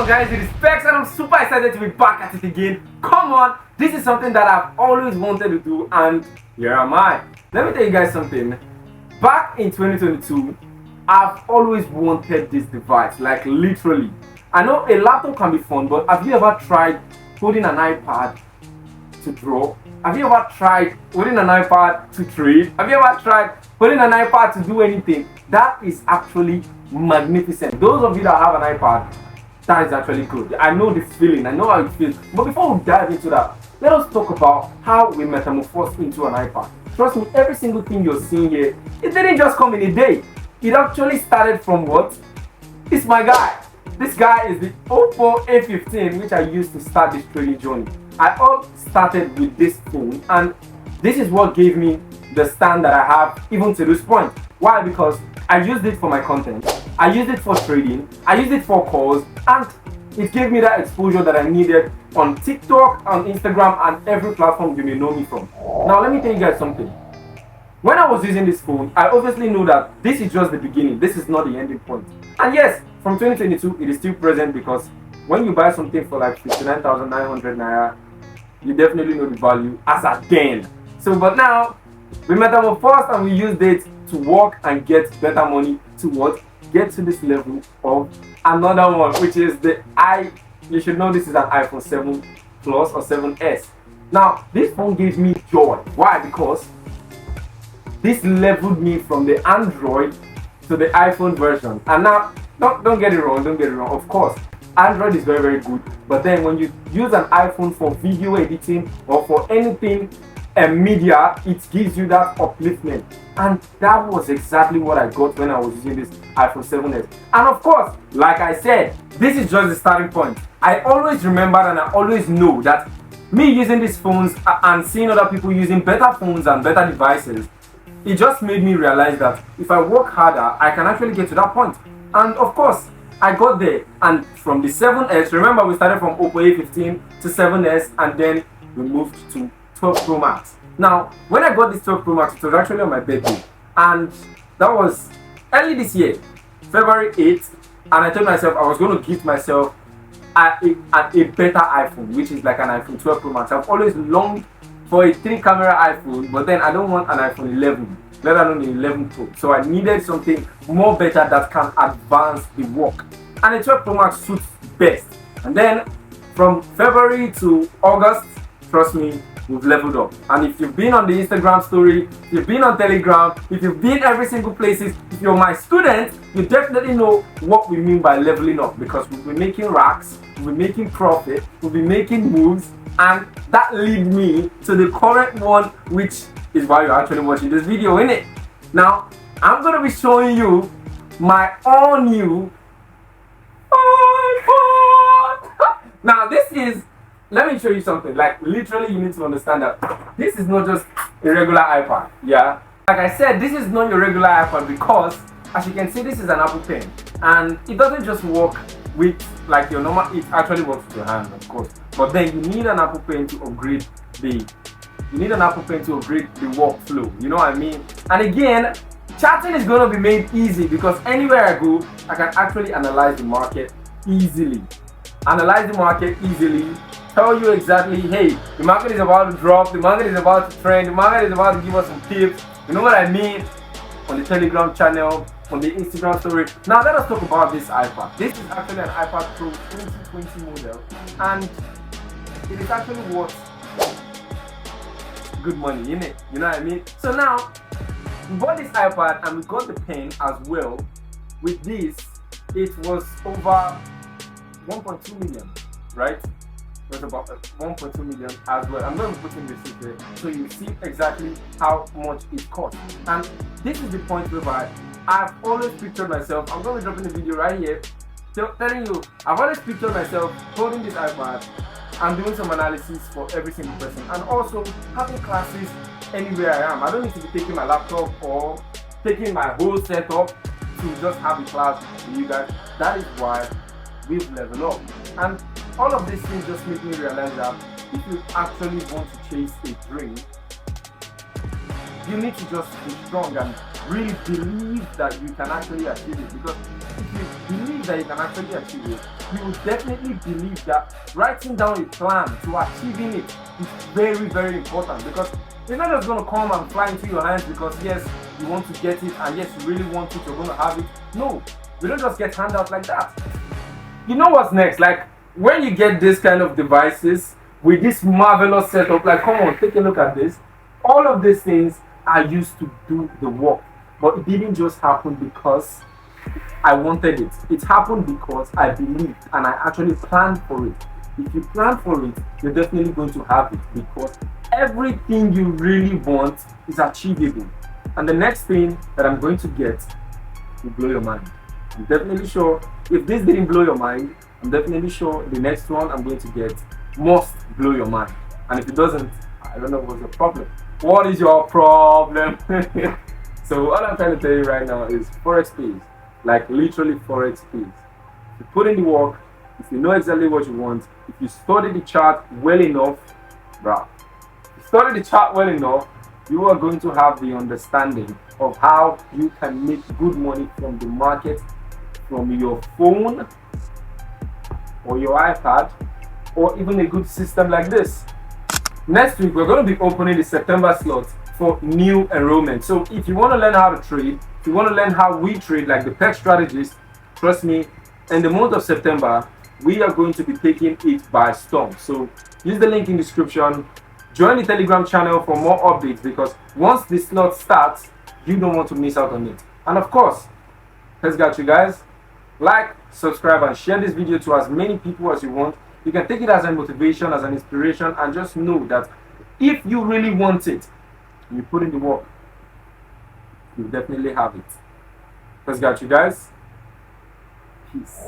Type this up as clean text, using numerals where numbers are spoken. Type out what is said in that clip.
up guys, it is Specs and I'm super excited to be back at it again. Come on, this is something that I've always wanted to do and here am I. Let me tell you guys something. Back in 2022, I've always wanted this device, like literally. I know a laptop can be fun, but have you ever tried holding an iPad to draw? Have you ever tried holding an iPad to trade? Have you ever tried holding an iPad to do anything? That is actually magnificent. Those of you that have an iPad, that is actually good. I know the feeling, I know how it feels. But before we dive into that, let us talk about how we metamorphose into an iPad. Trust me, every single thing you're seeing here, it didn't just come in a day. It actually started from what? It's my guy. This guy is the Oppo A15, which I used to start this trading journey. I all started with this phone, and this is what gave me the stand that I have even to this point. Why? Because I used it for my content, I used it for trading, I used it for calls, and it gave me that exposure that I needed on TikTok, on Instagram, and every platform you may know me from. Now let me tell you guys something. When I was using this phone, I obviously knew that this is just the beginning, this is not the ending point. And yes, from 2022, it is still present because when you buy something for like 59,900 naira, you definitely know the value as at then. So, but now, we metamorphosed and we used it to work and get better money to what? Get to this level of another one, which is you should know this is an iPhone 7 Plus or 7S. Now, this phone gave me joy. Why? Because this leveled me from the Android to the iPhone version. And now, don't get it wrong, Of course, Android is very, very good. But then when you use an iPhone for video editing or for anything media, it gives you that upliftment. And that was exactly what I got when I was using this iPhone 7S. And of course, like I said, this is just the starting point. I always remember and I always know that me using these phones and seeing other people using better phones and better devices, it just made me realize that if I work harder, I can actually get to that point. And of course, I got there. And from the 7S, remember we started from Oppo A15 to 7S, and then we moved to 12 Pro Max. Now, when I got this 12 Pro Max, it was actually on my birthday, and that was early this year, February 8th, and I told myself I was going to gift myself a better iPhone, which is like an iPhone 12 Pro Max. I've always longed for a 3-camera iPhone, but then I don't want an iPhone 11, let alone the 11 Pro. So I needed something more better that can advance the work, and the 12 Pro Max suits best. And then from February to August, trust me, we've leveled up. And if you've been on the Instagram story, if you've been on Telegram, if you've been every single places, if you're my student, you definitely know what we mean by leveling up, because we'll be making racks, we'll be making profit, we'll be making moves, and that lead me to the current one, which is why you're actually watching this video, innit? Now, I'm gonna be showing you my all new iPad. Now this is, let me show you something. Like literally, you need to understand that this is not just a regular iPad. Yeah, like I said, this is not your regular iPad because, as you can see, this is an Apple Pen, and it doesn't just work with like your normal. It actually works with your hand, of course. But then you need an Apple Pen to upgrade the. You need an Apple Pen to upgrade the workflow. You know what I mean? And again, chatting is going to be made easy because anywhere I go, I can actually analyze the market easily. Analyze the market easily. Tell you exactly, hey, the market is about to drop, the market is about to trend, the market is about to give us some tips. You know what I mean? On the Telegram channel, on the Instagram story. Now let us talk about this iPad. This is actually an iPad Pro 2020 model, and it is actually worth good money, innit? You know what I mean? So now, we bought this iPad and we got the pen as well. With this, it was over 1.2 million, right? It was about 1.2 million as well. I'm going to put in the receipt there so you see exactly how much it cost. And this is the point whereby I've always pictured myself. I'm going to drop in the video right here telling you I've always pictured myself holding this iPad and doing some analysis for every single person, and also having classes anywhere I am. I don't need to be taking my laptop or taking my whole setup to just have a class with you guys. That is why we've leveled up. And all of these things just make me realize that if you actually want to chase a dream, you need to just be strong and really believe that you can actually achieve it. Because if you believe that you can actually achieve it, you will definitely believe that writing down a plan to achieving it is very, very important, because it's not just going to come and fly into your hands because yes, you want to get it and yes, you really want it, you're going to have it. No, we don't just get handouts like that. You know what's next? Like when you get this kind of devices with this marvelous setup, like come on, take a look at this. All of these things I used to do the work, but it didn't just happen because I wanted it. It happened because I believed and I actually planned for it. If you plan for it, you're definitely going to have it, because everything you really want is achievable. And the next thing that I'm going to get will blow your mind. I'm definitely sure if this didn't blow your mind, I'm definitely sure the next one I'm going to get must blow your mind. And if it doesn't, I don't know what's your problem. What is your problem? So all I'm trying to tell you right now is Forex pays. Like literally Forex pays. If you put in the work, if you know exactly what you want, if you study the chart well enough, bro, if you study the chart well enough, you are going to have the understanding of how you can make good money from the market, from your phone or your iPad, or even a good system like this. Next week, we're going to be opening the September slot for new enrollment. So if you want to learn how to trade, if you want to learn how we trade like the tech strategist, trust me, in the month of September, we are going to be taking it by storm. So use the link in the description, join the Telegram channel for more updates, because once the slot starts, you don't want to miss out on it. And of course, let's get you guys. Like, subscribe, and share this video to as many people as you want. You can take it as a motivation, as an inspiration, and just know that if you really want it, and you put in the work, you definitely have it. Let's get you guys. Peace.